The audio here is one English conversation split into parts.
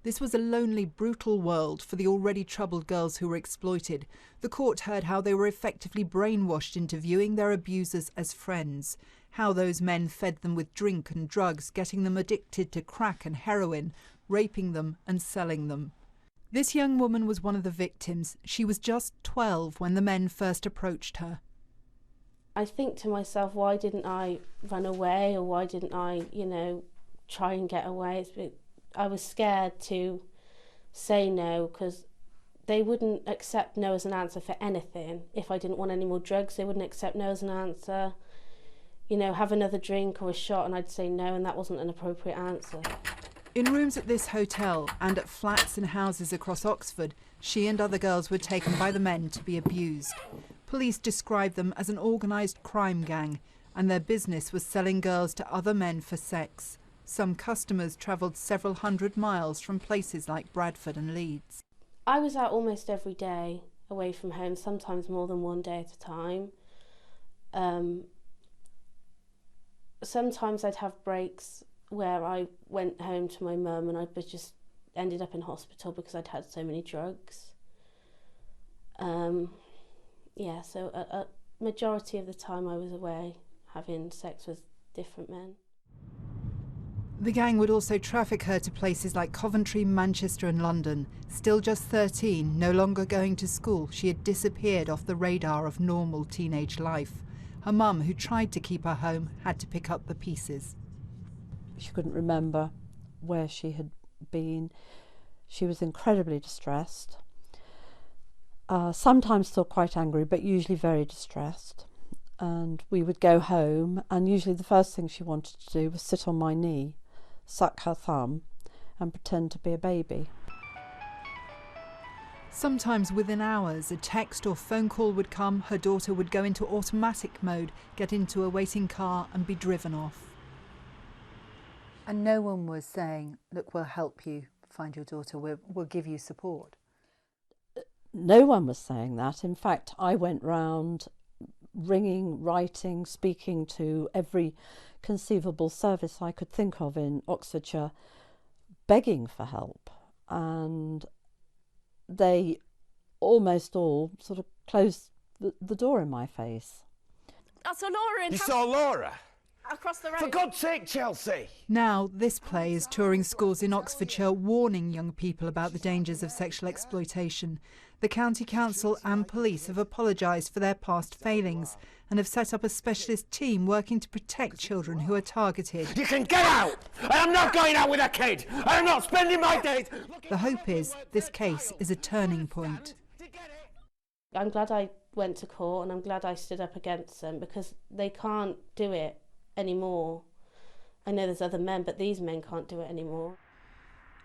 This was a lonely, brutal world for the already troubled girls who were exploited. The court heard how they were effectively brainwashed into viewing their abusers as friends, how those men fed them with drink and drugs, getting them addicted to crack and heroin, raping them and selling them. This young woman was one of the victims. She was just 12 when the men first approached her. I think to myself, why didn't I run away, or why didn't I, try and get away? I was scared to say no because they wouldn't accept no as an answer for anything. If I didn't want any more drugs, they wouldn't accept no as an answer. Have another drink or a shot, and I'd say no, and that wasn't an appropriate answer. In rooms at this hotel and at flats and houses across Oxford, she and other girls were taken by the men to be abused. Police described them as an organised crime gang, and their business was selling girls to other men for sex. Some customers travelled several hundred miles from places like Bradford and Leeds. I was out almost every day away from home, sometimes more than one day at a time. Sometimes I'd have breaks where I went home to my mum and I just ended up in hospital because I'd had so many drugs. So a majority of the time I was away having sex with different men. The gang would also traffic her to places like Coventry, Manchester and London. Still just 13, no longer going to school, she had disappeared off the radar of normal teenage life. Her mum, who tried to keep her home, had to pick up the pieces. She couldn't remember where she had been. She was incredibly distressed. Sometimes still quite angry, but usually very distressed. And we would go home, and usually the first thing she wanted to do was sit on my knee, suck her thumb and pretend to be a baby. Sometimes within hours, a text or phone call would come, her daughter would go into automatic mode, get into a waiting car and be driven off. And no one was saying, look, we'll help you find your daughter, we'll give you support. No one was saying that. In fact, I went round ringing, writing, speaking to every conceivable service I could think of in Oxfordshire, begging for help, and they almost all sort of closed the door in my face. I saw Laura. You saw Laura? Across the road. For God's sake, Chelsea! Now, this play is touring schools in Oxfordshire, warning young people about the dangers of sexual exploitation. The County Council and police have apologised for their past failings and have set up a specialist team working to protect children who are targeted. You can get out! I am not going out with a kid! I am not spending my days... The hope is this case is a turning point. I'm glad I went to court and I'm glad I stood up against them because they can't do it anymore. I know there's other men, but these men can't do it anymore.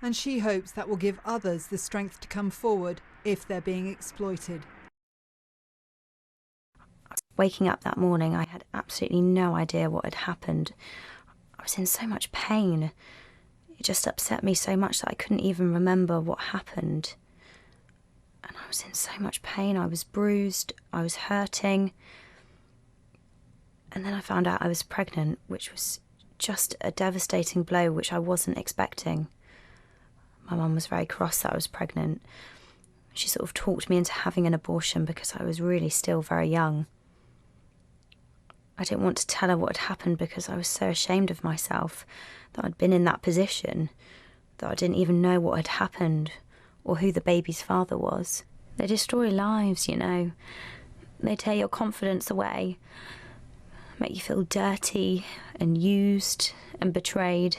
And she hopes that will give others the strength to come forward if they're being exploited. Waking up that morning, I had absolutely no idea what had happened. I was in so much pain. It just upset me so much that I couldn't even remember what happened. And I was in so much pain. I was bruised, I was hurting. And then I found out I was pregnant, which was just a devastating blow which I wasn't expecting. My mum was very cross that I was pregnant. She sort of talked me into having an abortion because I was really still very young. I didn't want to tell her what had happened because I was so ashamed of myself that I'd been in that position, that I didn't even know what had happened or who the baby's father was. They destroy lives, you know. They tear your confidence away, make you feel dirty and used and betrayed.